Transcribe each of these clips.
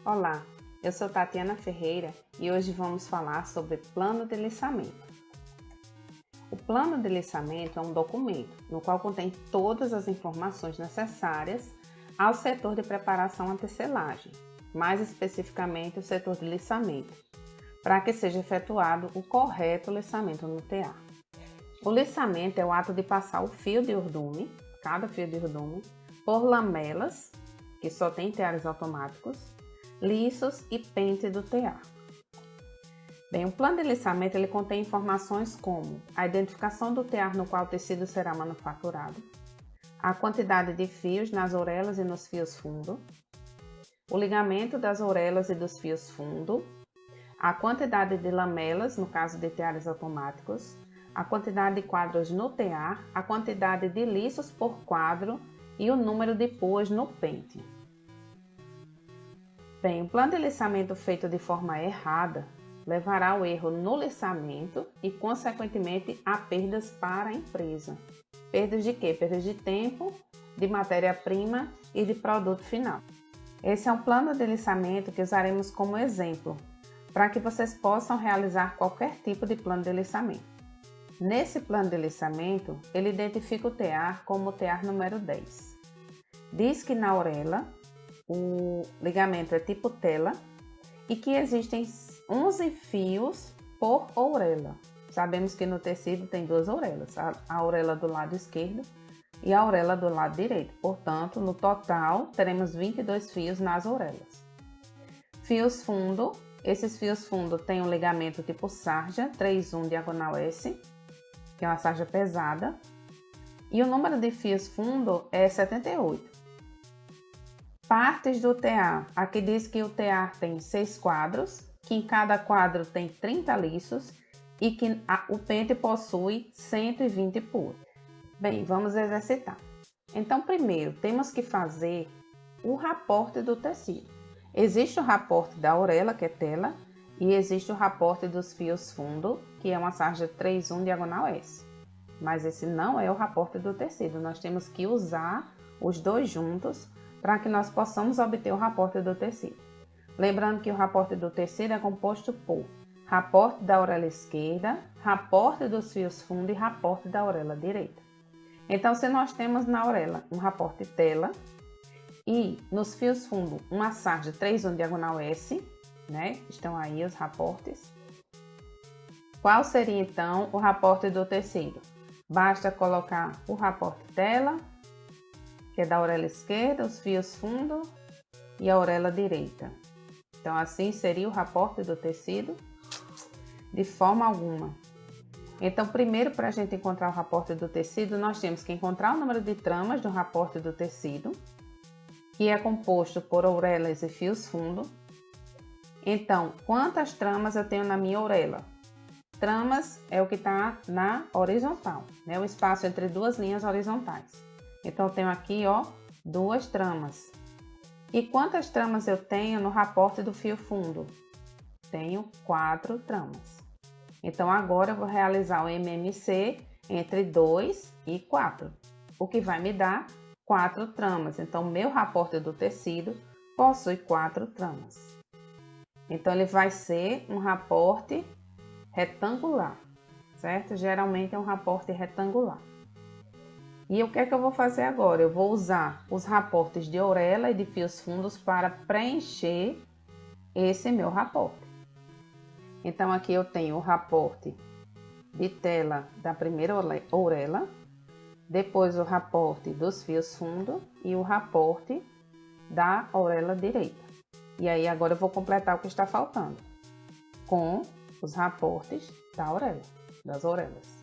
Olá, eu sou Tatiana Ferreira e hoje vamos falar sobre plano de liçamento. O plano de liçamento é um documento no qual contém todas as informações necessárias ao setor de preparação à tecelagem, mais especificamente o setor de liçamento, para que seja efetuado o correto liçamento no tear. O liçamento é o ato de passar o fio de urdume, cada fio de urdume, por lamelas, que só tem teares automáticos, liços e pente do tear. Bem, o plano de liçamento ele contém informações como a identificação do tear no qual o tecido será manufaturado, a quantidade de fios nas orelhas e nos fios fundo, o ligamento das orelhas e dos fios fundo, a quantidade de lamelas, no caso de teares automáticos, a quantidade de quadros no tear, a quantidade de liços por quadro e o número de pôas no pente. Bem, o plano de liçamento feito de forma errada levará ao erro no liçamento e, consequentemente, a perdas para a empresa. Perdas de quê? Perdas de tempo, de matéria-prima e de produto final. Esse é um plano de liçamento que usaremos como exemplo, para que vocês possam realizar qualquer tipo de plano de liçamento. Nesse plano de liçamento, ele identifica o tear como o tear número 10. Diz que na orelha o ligamento é tipo tela e que existem 11 fios por orelha. Sabemos que no tecido tem duas orelhas, a orelha do lado esquerdo e a orelha do lado direito. Portanto, no total, teremos 22 fios nas orelhas. Fios fundo. Esses fios fundo têm um ligamento tipo sarja, 3-1 diagonal S, que é uma sarja pesada. E o número de fios fundo é 78. Partes do tear. Aqui diz que o tear tem 6 quadros, que em cada quadro tem 30 liços e que o pente possui 120 pôas. Bem, vamos exercitar. Então, primeiro, temos que fazer o raporte do tecido. Existe o raporte da orelha, que é tela, e existe o raporte dos fios fundo, que é uma sarja 3-1 diagonal S. Mas esse não é o raporte do tecido. Nós temos que usar os dois juntos para que nós possamos obter o raporte do tecido. Lembrando que o raporte do tecido é composto por raporte da orelha esquerda, raporte dos fios fundo e raporte da orelha direita. Então, se nós temos na orelha um raporte tela e nos fios fundo uma sarja 3-1 diagonal S, né? Estão aí os raportes. Qual seria então o raporte do tecido? Basta colocar o raporte tela, que é da orelha esquerda, os fios fundo e a orelha direita. Então, assim seria o raporte do tecido? De forma alguma. Então, primeiro, para a gente encontrar o raporte do tecido, nós temos que encontrar o número de tramas do raporte do tecido, que é composto por orelhas e fios fundo. Então, quantas tramas eu tenho na minha orelha? Tramas é o que está na horizontal, né? O espaço entre duas linhas horizontais. Então, eu tenho aqui, ó, 2 tramas. E quantas tramas eu tenho no raporte do fio fundo? Tenho 4 tramas. Então, agora eu vou realizar o MMC entre 2 e 4, o que vai me dar 4 tramas. Então, meu raporte do tecido possui 4 tramas. Então, ele vai ser um raporte retangular, certo? Geralmente é um raporte retangular. E o que é que eu vou fazer agora? Eu vou usar os raportes de orelha e de fios fundos para preencher esse meu raporte. Então, aqui eu tenho o raporte de tela da primeira orelha, depois o raporte dos fios fundo e o raporte da orelha direita. E aí, agora eu vou completar o que está faltando com os raportes das orelhas.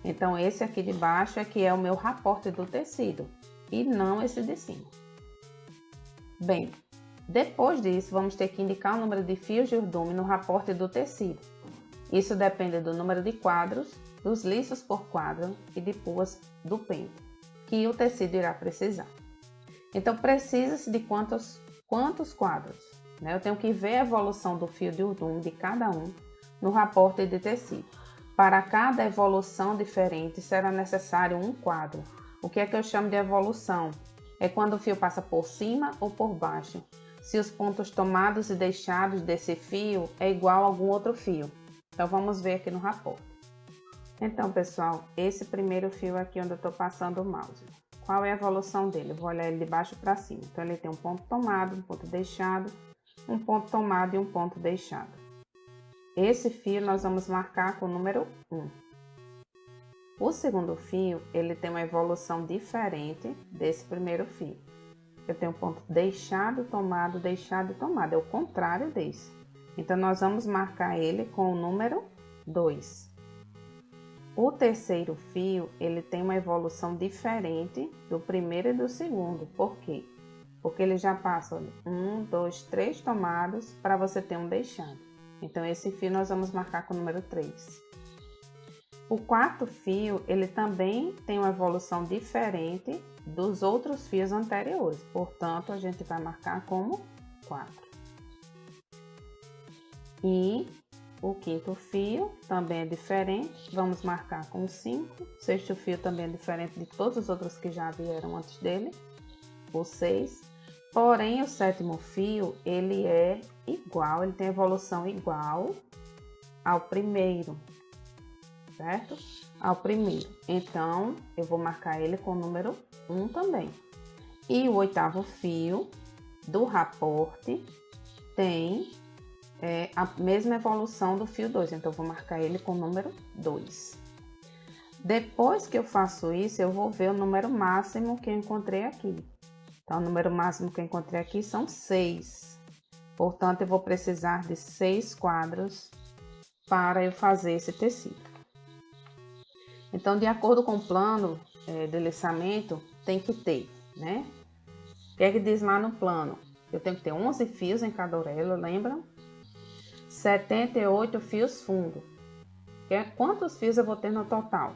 Então, esse aqui de baixo é que é o meu raporte do tecido e não esse de cima. Bem, depois disso, vamos ter que indicar o número de fios de urdume no raporte do tecido. Isso depende do número de quadros, dos liços por quadro e de pôas do pente, que o tecido irá precisar. Então, precisa-se de quantos quadros, né? Eu tenho que ver a evolução do fio de urdume de cada um no raporte de tecido. Para cada evolução diferente, será necessário um quadro. O que é que eu chamo de evolução? É quando o fio passa por cima ou por baixo. se os pontos tomados e deixados desse fio é igual a algum outro fio. Então, vamos ver aqui no rapport. Então, pessoal, esse primeiro fio aqui onde eu estou passando o mouse, qual é a evolução dele? Eu vou olhar ele de baixo para cima. Então, ele tem um ponto tomado, um ponto deixado, um ponto tomado e um ponto deixado. Esse fio nós vamos marcar com o número 1. O segundo fio, ele tem uma evolução diferente desse primeiro fio. Eu tenho um ponto deixado, tomado, deixado e tomado. É o contrário desse. Então, nós vamos marcar ele com o número 2. O terceiro fio, ele tem uma evolução diferente do primeiro e do segundo. Por quê? Porque ele já passa, olha, 1, 2, 3 tomados para você ter um deixado. Então, esse fio nós vamos marcar com o número 3. O quarto fio, ele também tem uma evolução diferente dos outros fios anteriores. Portanto, a gente vai marcar como 4. E o quinto fio também é diferente, vamos marcar com 5. O sexto fio também é diferente de todos os outros que já vieram antes dele, o 6. Porém, o sétimo fio, ele é igual, ele tem evolução igual ao primeiro, certo? Ao primeiro. Então, eu vou marcar ele com o número 1 também. E o oitavo fio do rapport tem a mesma evolução do fio 2, então eu vou marcar ele com o número 2. Depois que eu faço isso, eu vou ver o número máximo que eu encontrei aqui. Então, o número máximo que eu encontrei aqui são 6. Portanto, eu vou precisar de 6 quadros para eu fazer esse tecido. Então, de acordo com o plano de liçamento, tem que ter, né? O que é que diz lá no plano? Eu tenho que ter 11 fios em cada orelha, lembram? 78 fios fundo. Quantos fios eu vou ter no total?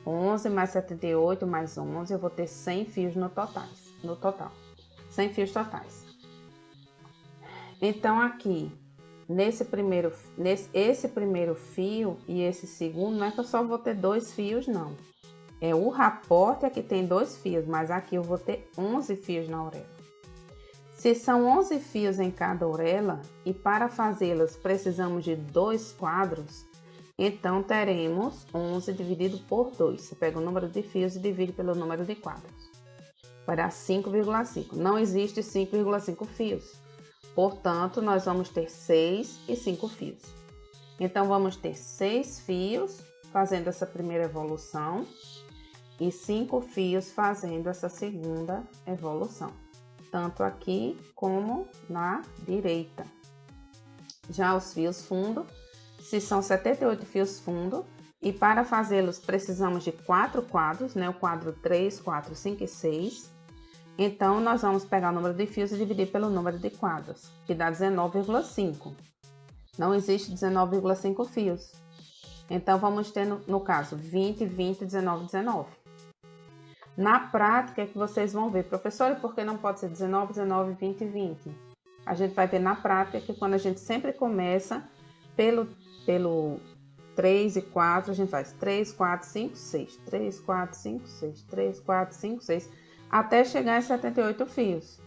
11 mais 78 mais 11, eu vou ter 100 fios no total. 100 fios totais. Então, aqui, esse primeiro fio e esse segundo, não é que eu só vou ter 2 fios, não. É o rapport que tem 2 fios, mas aqui eu vou ter 11 fios na orelha. Se são 11 fios em cada orelha e para fazê-las precisamos de 2 quadros, então teremos 11 dividido por 2. Você pega o número de fios e divide pelo número de quadros. Vai dar 5,5. Não existe 5,5 fios. Portanto, nós vamos ter 6 e 5 fios. Então, vamos ter 6 fios fazendo essa primeira evolução e 5 fios fazendo essa segunda evolução. Tanto aqui como na direita. Já os fios fundo, se são 78 fios fundo, e para fazê-los precisamos de 4 quadros, né? O quadro 3, 4, 5 e 6. Então, nós vamos pegar o número de fios e dividir pelo número de quadros, que dá 19,5. Não existe 19,5 fios. Então, vamos ter, no caso, 20, 20, 19, 19. Na prática é que vocês vão ver, professora, por que não pode ser 19, 19, 20 e 20? A gente vai ver na prática que quando a gente sempre começa pelo 3 e 4, a gente faz 3, 4, 5, 6, 3, 4, 5, 6, 3, 4, 5, 6, até chegar em 78 fios.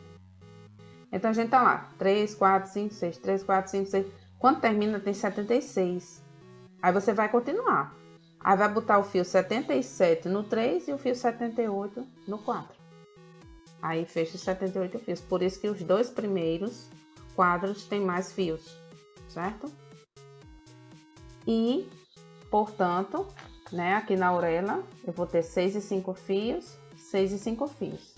Então, a gente tá lá, 3, 4, 5, 6, 3, 4, 5, 6. Quando termina, tem 76. Aí você vai continuar. Aí vai botar o fio 77 no 3 e o fio 78 no 4. Aí fecha os 78 fios. Por isso que os dois primeiros quadros têm mais fios, certo? E, portanto, né, aqui na orelha eu vou ter 6 e 5 fios, 6 e 5 fios.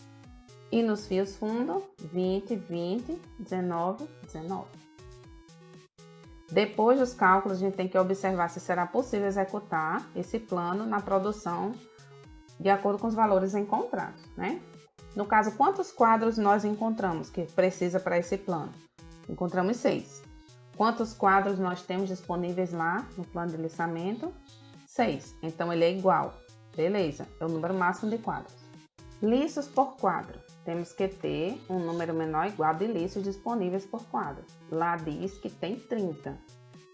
E nos fios fundo, 20, 20, 19, 19. Depois dos cálculos, a gente tem que observar se será possível executar esse plano na produção de acordo com os valores encontrados, né? No caso, quantos quadros nós encontramos que precisa para esse plano? Encontramos 6. Quantos quadros nós temos disponíveis lá no plano de liçamento? 6. Então, ele é igual. Beleza, é o número máximo de quadros. Liços por quadro. Temos que ter um número menor ou igual de liços disponíveis por quadro. Lá diz que tem 30.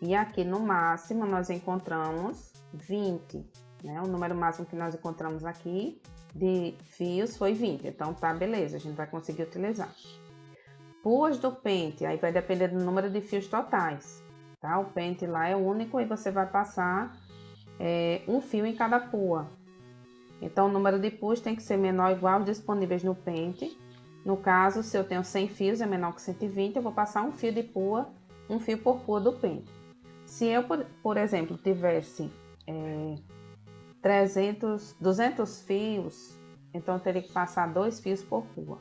E aqui no máximo nós encontramos 20. Né? O número máximo que nós encontramos aqui de fios foi 20. Então tá, beleza, a gente vai conseguir utilizar. puas do pente, aí vai depender do número de fios totais, tá? O pente lá é único e você vai passar um fio em cada pua. Então, o número de puas tem que ser menor ou igual aos disponíveis no pente. No caso, se eu tenho 100 fios, é menor que 120, eu vou passar um fio de pua, um fio por pua do pente. Se eu, por exemplo, tivesse 200 fios, então eu teria que passar 2 fios por pua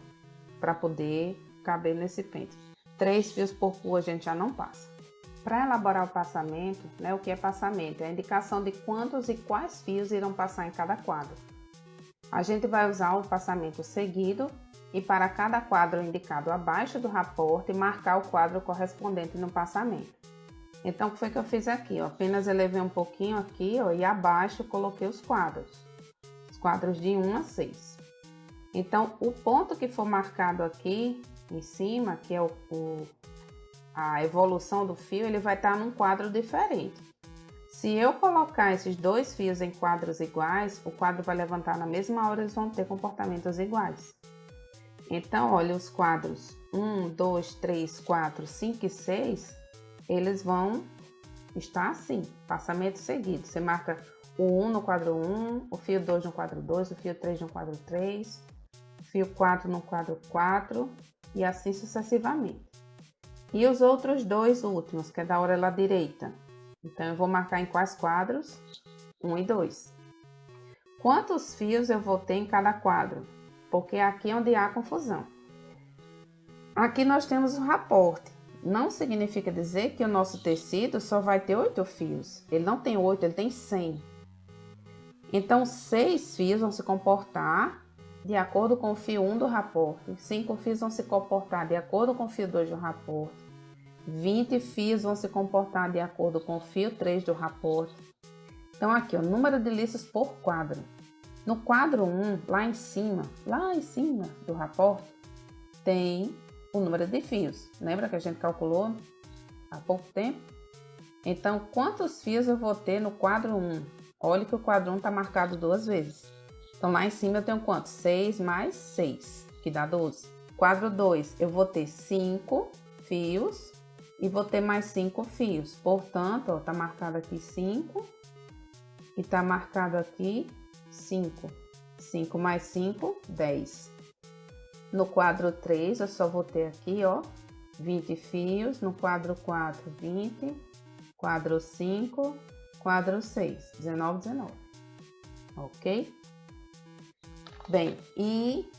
para poder caber nesse pente. 3 fios por pua a gente já não passa. Para elaborar o passamento, né, o que é passamento? É a indicação de quantos e quais fios irão passar em cada quadro. A gente vai usar o passamento seguido e para cada quadro indicado abaixo do raporte, marcar o quadro correspondente no passamento. Então, o que foi que eu fiz aqui? Ó, apenas elevei um pouquinho aqui, ó, e abaixo coloquei os quadros de 1 a 6. Então, o ponto que for marcado aqui em cima, que é a evolução do fio, ele vai estar num quadro diferente. Se eu colocar esses 2 fios em quadros iguais, o quadro vai levantar na mesma hora, eles vão ter comportamentos iguais. Então, olha, os quadros 1, 2, 3, 4, 5 e 6, eles vão estar assim, passamento seguido. Você marca o 1 no quadro 1, o fio 2 no quadro 2, o fio 3 no quadro 3, o fio 4 no quadro 4 e assim sucessivamente. E os outros 2 últimos, que é da orelha direita. Então, eu vou marcar em quais quadros? 1 e 2. Quantos fios eu vou ter em cada quadro? Porque aqui é onde há confusão. Aqui nós temos o raporte. Não significa dizer que o nosso tecido só vai ter 8 fios. Ele não tem 8, ele tem 100. Então, 6 fios vão se comportar de acordo com o fio 1 do raporte. 5 fios vão se comportar de acordo com o fio 2 do raporte. 20 fios vão se comportar de acordo com o fio 3 do raporte. Então, aqui, o número de liços por quadro. No quadro 1, lá em cima do raporte, tem o número de fios. Lembra que a gente calculou há pouco tempo? Então, quantos fios eu vou ter no quadro 1? Olha que o quadro 1 está marcado 2 vezes. Então, lá em cima eu tenho quanto? 6 mais 6, que dá 12. Quadro 2, eu vou ter 5 fios e vou ter mais 5 fios. Portanto, está marcado aqui 5 e está marcado aqui 5. 5 mais 5, 10. No quadro 3, eu só vou ter aqui, ó, 20 fios. No quadro 4, 20. Quadro 5, quadro 6, 19, 19. Ok? Bem, e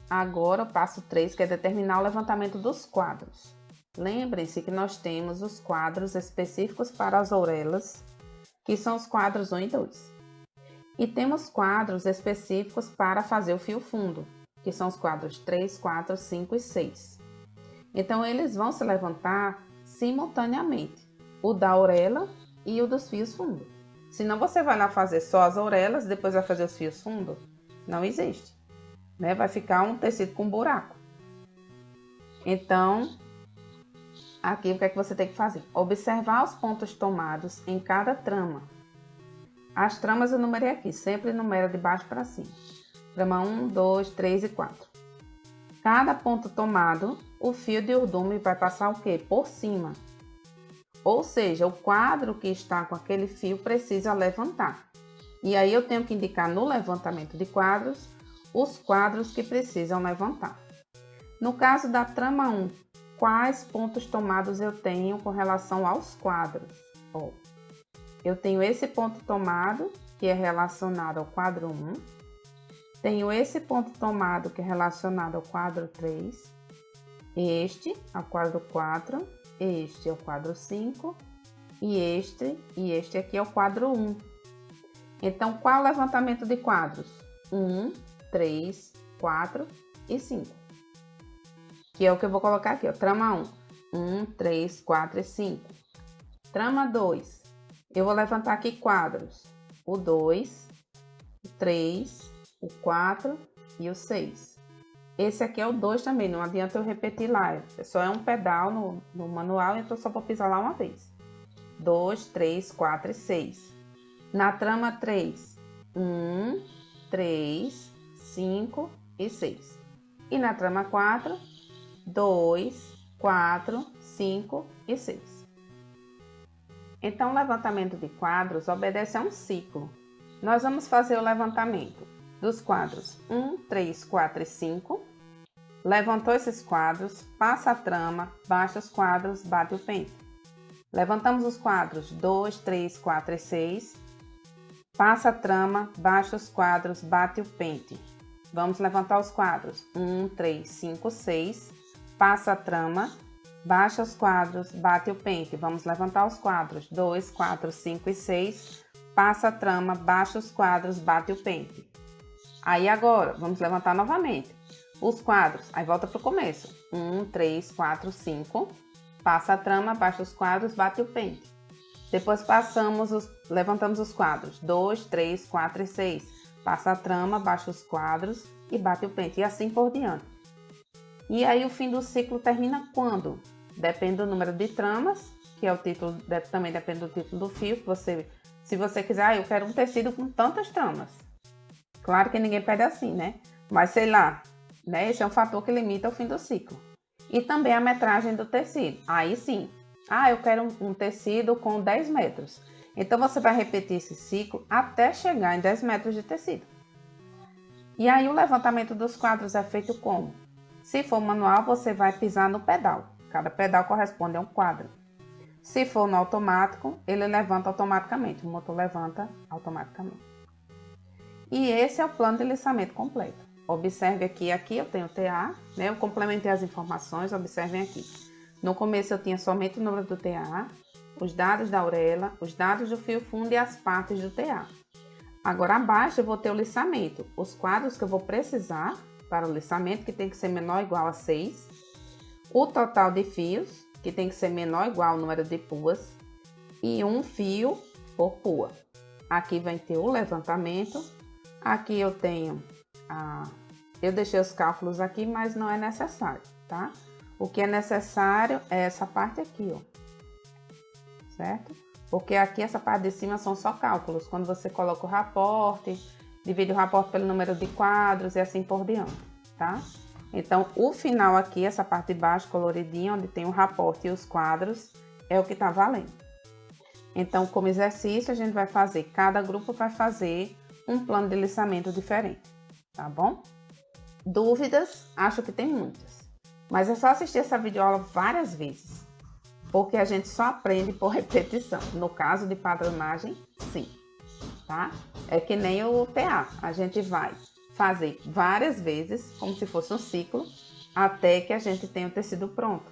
agora o passo 3, que é determinar o levantamento dos quadros. Lembrem-se que nós temos os quadros específicos para as orelhas, que são os quadros 1 e 2. E temos quadros específicos para fazer o fio fundo, que são os quadros 3, 4, 5 e 6. Então, eles vão se levantar simultaneamente, o da orelha e o dos fios fundo. Senão você vai lá fazer só as orelhas e depois vai fazer os fios fundo. Não existe, né? Vai ficar um tecido com buraco. Então, aqui o que é que você tem que fazer? Observar os pontos tomados em cada trama. As tramas eu numerei aqui, sempre numera de baixo para cima. Trama 1, 2, 3 e 4. Cada ponto tomado, o fio de urdume vai passar o quê? Por cima. Ou seja, o quadro que está com aquele fio precisa levantar. E aí eu tenho que indicar no levantamento de quadros, os quadros que precisam levantar. No caso da trama 1, quais pontos tomados eu tenho com relação aos quadros? Ó, eu tenho esse ponto tomado, que é relacionado ao quadro 1. Tenho esse ponto tomado, que é relacionado ao quadro 3. Este ao quadro 4. Este ao quadro 5. E este aqui é o quadro 1. Então, qual é o levantamento de quadros? 1, 3, 4 e 5. Que é o que eu vou colocar aqui, ó. Trama 1. 1, 3, 4 e 5. Trama 2. Eu vou levantar aqui quadros. O 2, o 3, o 4 e o 6. Esse aqui é o 2 também, não adianta eu repetir lá. Só é um pedal no manual, então eu só vou pisar lá uma vez. 2, 3, 4 e 6. Na trama 3, 1, 3, 5 e 6. E na trama 4, 2, 4, 5 e 6. Então, o levantamento de quadros obedece a um ciclo. Nós vamos fazer o levantamento dos quadros 1, 3, 4 e 5. Levantou esses quadros, passa a trama, baixa os quadros, bate o pente. Levantamos os quadros 2, 3, 4 e 6. Passa a trama, baixa os quadros, bate o pente. Vamos levantar os quadros 1, 3, 5, 6. Passa a trama, baixa os quadros, bate o pente. Vamos levantar os quadros 2, 4, 5 e 6. Passa a trama, baixa os quadros, bate o pente. Aí agora, vamos levantar novamente os quadros. Aí volta para o começo. 1, 3, 4, 5. Passa a trama, baixa os quadros, bate o pente. Depois levantamos os quadros 2, 3, 4 e 6. Passa a trama, baixa os quadros e bate o pente. E assim por diante. E aí o fim do ciclo termina quando? Depende do número de tramas, que é o título, também depende do título do fio. Se você quiser, eu quero um tecido com tantas tramas. Claro que ninguém pede assim, né? Mas sei lá, né? Esse é um fator que limita o fim do ciclo. E também a metragem do tecido. Aí sim, eu quero um tecido com 10 metros. Então você vai repetir esse ciclo até chegar em 10 metros de tecido. E aí o levantamento dos quadros é feito como? Se for manual, você vai pisar no pedal. Cada pedal corresponde a um quadro. Se for no automático, ele levanta automaticamente. O motor levanta automaticamente. E esse é o plano de liçamento completo. Observe aqui eu tenho o TA, né? Eu complementei as informações, observem aqui. No começo eu tinha somente o número do TA, os dados da orelha, os dados do fio fundo e as partes do TA. Agora abaixo eu vou ter o liçamento, os quadros que eu vou precisar para o liçamento, que tem que ser menor ou igual a 6. O total de fios, que tem que ser menor ou igual ao número de puas. E um fio por pua. Aqui vai ter o levantamento. Aqui eu tenho eu deixei os cálculos aqui, mas não é necessário, tá? O que é necessário é essa parte aqui, ó. Certo? Porque aqui essa parte de cima são só cálculos. Quando você coloca o raporte, divide o raporte pelo número de quadros e assim por diante, tá? Então, o final aqui, essa parte de baixo, coloridinha, onde tem o raporte e os quadros, é o que tá valendo. Então, como exercício, a gente vai fazer, cada grupo vai fazer um plano de liçamento diferente, tá bom? Dúvidas? Acho que tem muitas. Mas é só assistir essa videoaula várias vezes, porque a gente só aprende por repetição. No caso de padronagem, sim, tá? É que nem o TA, a gente vai fazer várias vezes, como se fosse um ciclo, até que a gente tenha o tecido pronto.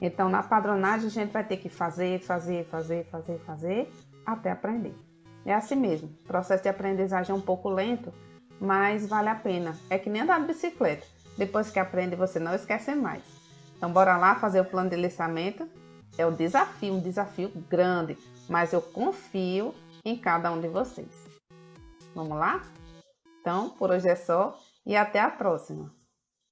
Então, na padronagem, a gente vai ter que fazer, até aprender. É assim mesmo, o processo de aprendizagem é um pouco lento, mas vale a pena. É que nem andar de bicicleta. Depois que aprende, você não esquece mais. Então, bora lá fazer o plano de liçamento. É um desafio grande, mas eu confio em cada um de vocês. Vamos lá? Então, por hoje é só e até a próxima.